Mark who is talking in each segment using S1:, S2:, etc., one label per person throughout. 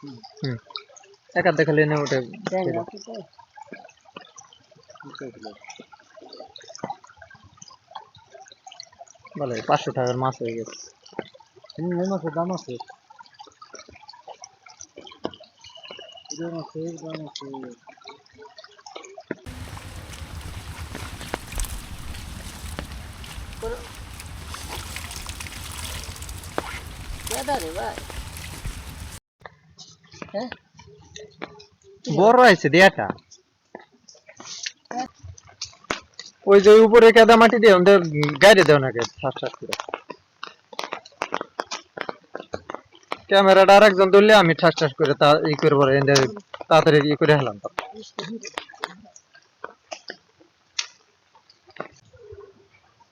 S1: হুম এক হাত দেখালে না ওটা ভালো 500 টাকার মাছ হয়ে গেছে।
S2: এই মাছের দাম আছে, দাম আছে, দাম আছে।
S1: বড় হয়েছে দিয়াটা ওই যে উপরে কাদা মাটি দিয়ে ওদের গাড়ি দেও নাকি শ্বাস শ্বাস করে ক্যামেরাটা আর একজন ধরলে আমি ঠাস ঠাস করে তা ই করবো তাড়াতাড়ি ই করে হেলাম।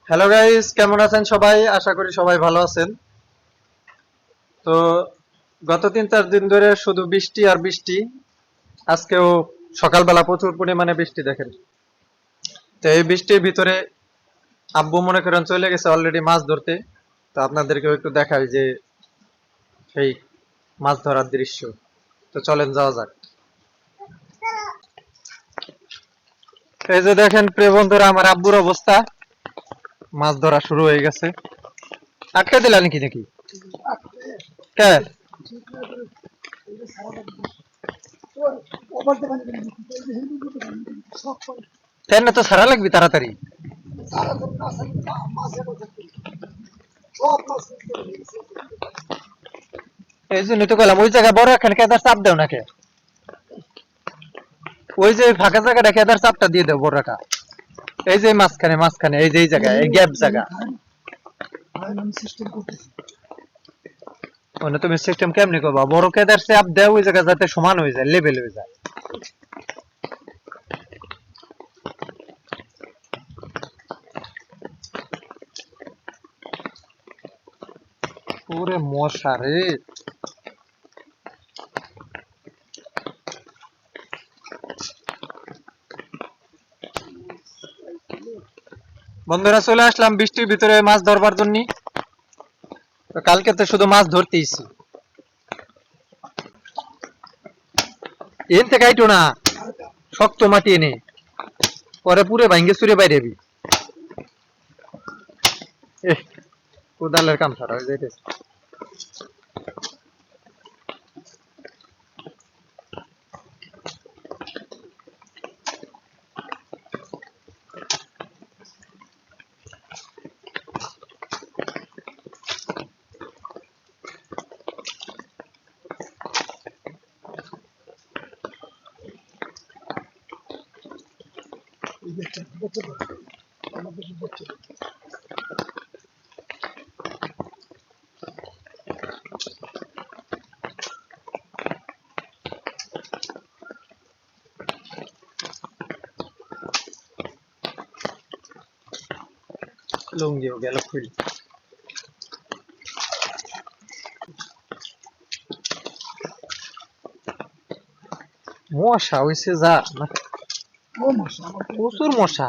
S1: হ্যালো গাইস, কেমন আছেন সবাই? আশা করি সবাই ভালো আছেন। তো গত 3-4 দিন ধরে শুধু বৃষ্টি আর বৃষ্টি। আজকেও সকালবেলা প্রচুর পরিমাণে বৃষ্টি দেখেন। তো এই বৃষ্টির ভিতরে আব্বু মনে করেন চলে গেছে অলরেডি মাছ ধরতে। তো আপনাদেরকেও একটু দেখাই যে সেই মাছ ধরার দৃশ্য। তো চলেন যাওয়া যাক। এই যে দেখেন প্রিয় বন্ধুরা, আমার আব্বুর অবস্থা, মাছ ধরা শুরু হয়ে গেছে। আটকে দিলেন কি নাকি? কে তেন তো সারা লাগবে তাড়াতাড়ি। এই জন্য তো গেলাম ওই জায়গায় বড় এখানে কেদার চাপ দেও নাকি? ওই যে ফাঁকা জায়গাটা কেদার চাপটা দিয়ে দেও বড়টা। এই যে মাঝখানে মাঝখানে এই যে এই জায়গা এই গ্যাপ জায়গা। ওনে তুমি সিস্টেম কেমনি করবা? বড় কেদার চাপ দেও ওই জায়গা যাতে সমান হয়ে যায়, লেভেল হয়ে যায়। ওরে মশা রে! বন্ধুরা চলে আসলাম বৃষ্টির ভিতরে মাছ ধরবার জন্য। কালকে তো শুধু মাছ ধরতেইছি। এন থেকে আইটো না, শক্ত মাটি এনে পরে পুরে ভাঙ্গে চুরে বাইরে যাবি। কোদালের কাম ছাড়া হয়ে যাইতেছে। লুঙ্গিও গেল খুলে। মশা হইছে যা না, প্রচুর মশা।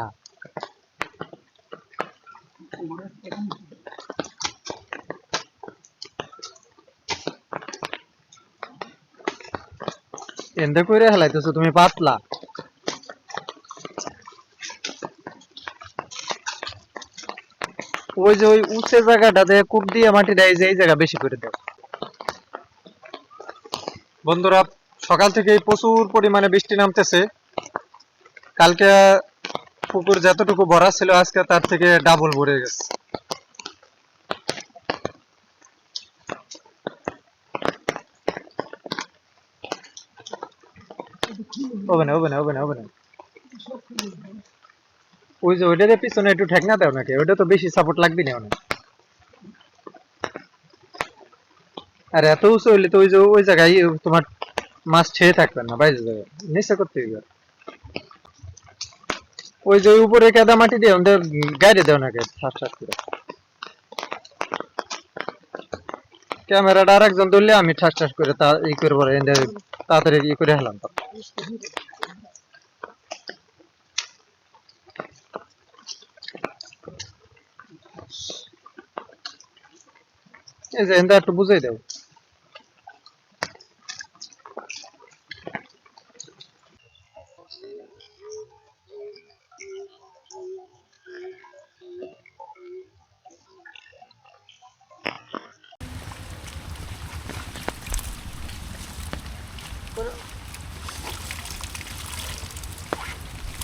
S1: এন্দে কইরে হেলাইতেছো তুমি পাতলা। ওই যে ওই উঁচে জায়গাটাতে কূপ দিয়ে মাটি দেয় যে এই জায়গা বেশি করে দেয়। বন্ধুরা সকাল থেকেই প্রচুর পরিমাণে বৃষ্টি নামতেছে। কালকে পুকুর যতটুকু ভরা ছিল আজকে তার থেকে ডাবল ভরে গেছে। হবে না হবে না হবে না হবে না। ওই যে ওইটার পিছনে একটু ঠেকনা দাও নাকি? ওইটা তো বেশি সাপোর্ট লাগবে না অনেক। আর এত উঁচু হইলে তো ওই যে ওই জায়গায় তোমার মাছ ছেড়ে থাকবে না, বাইরে যাবে নিচে করতে হবে। ওই যে উপরে কাদা মাটি দিয়ে ওদের গাড়ি দেও নাকি শ্বাস শ্বাস করে। ক্যামেরাটা আর একজন ধরলে আমি ঠাস ঠাস করে তা ই করবো, তাড়াতাড়ি ই করে হেলাম। এই যে এনটা একটু বুঝাই দাও।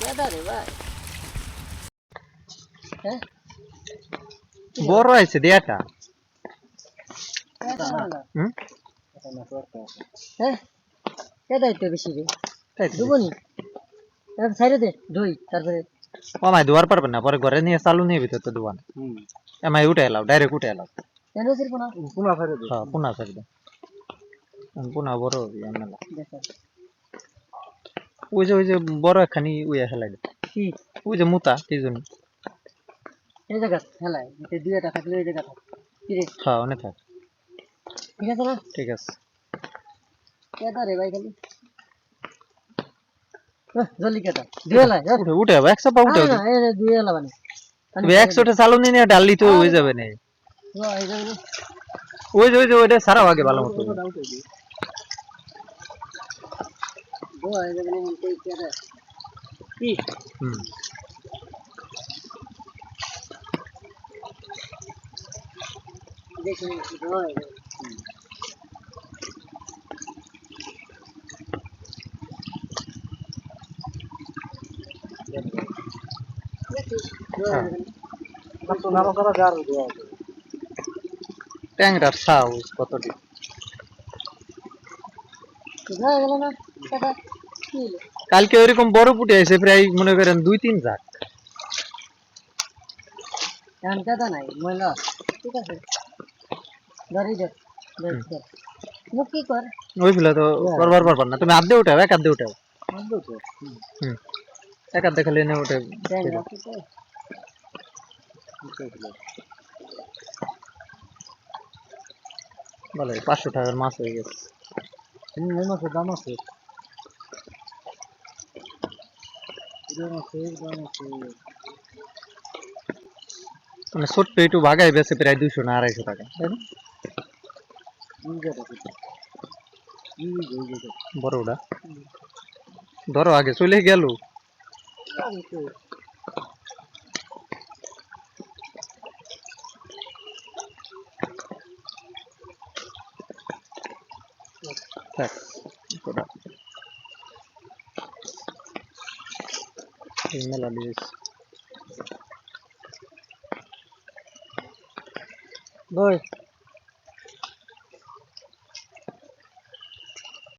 S3: কেডা রে ভাই হ্যাঁ
S1: বড় হয়েছে দেয়াটা
S3: কেডা না
S1: হুম
S2: এটা না করতে
S3: হ্যাঁ কেডাই তো বেশি রে
S1: তাই তো
S3: দুবনি এর সাইডে দে দুই তারপরে
S1: ও মাই দুয়ার পারবেন না পরে ঘরে নিয়ে চালু নিয়ে ভিতর তো দুয়ান
S2: হুম
S1: এমাই উঠে এলাও ডাইরেক্ট উঠে এলাও
S3: কেন সিরবো না
S2: পুনা ফেরে দে
S1: হ্যাঁ পুনা থাকবে পুনা বড় এমএলএ
S3: দেখো
S1: ওই যে বড় একখানি উইয়া হেলাই দে
S3: কি
S1: ওই যে মুতা কি জন্য
S3: এই জায়গা হেলাই এতে দুইটা থাকলে এই জায়গা থাক কি রে
S1: হ্যাঁ অনেক থাক
S3: ঠিক আছে না
S1: ঠিক আছে
S3: কেডা রে ভাই খালি জলদি কেডা দুই হেলাই
S1: উঠে উঠে একশো পা উঠে
S3: না এই দুই হেলা মানে
S1: তুমি একশোটা চালু নিয়ে ডাললি তো হয়ে যাবে না
S3: এই যাবে
S1: ওই যে ওইটা সারাও আগে ভালো মতো
S3: দো এই যাবে না এই কেডা কি
S1: হুম
S3: দেখুন দো এই যাবে
S1: হ্যাঁ
S2: তো নাম করা যার দেওয়া
S1: ট্যাংরার সাউস কতটি
S3: হয়ে গেল না কেডা কি হলো
S1: কালকে ওইরকম বড় পুটে আছে প্রায় মনে করেন 2-3 ঝাঁক
S3: এখন কেডা নাই ময়লা ঠিক আছে ধরি দে ধর মুখ কি কর
S1: ওই ফেলে তো করবার পারবার না তুমি আধে উঠাও এক আধে উঠাও
S2: বুঝলো তো
S1: হুম এক আধে খালি এনে উঠে
S3: দেখ রাখি তো
S1: ভালো 500 টাকার মাছ হয়ে গেছে
S2: হুম এই মাছের দাম আছে দাম আছে দাম আছে
S1: মানে ছোট্ট একটু ভাগাই বেছে প্রায় 200 না 250 টাকা তাই না বড়টা ধরো আগে চলে গেল থাক ওটা এই মেলা দিয়েছে
S3: বই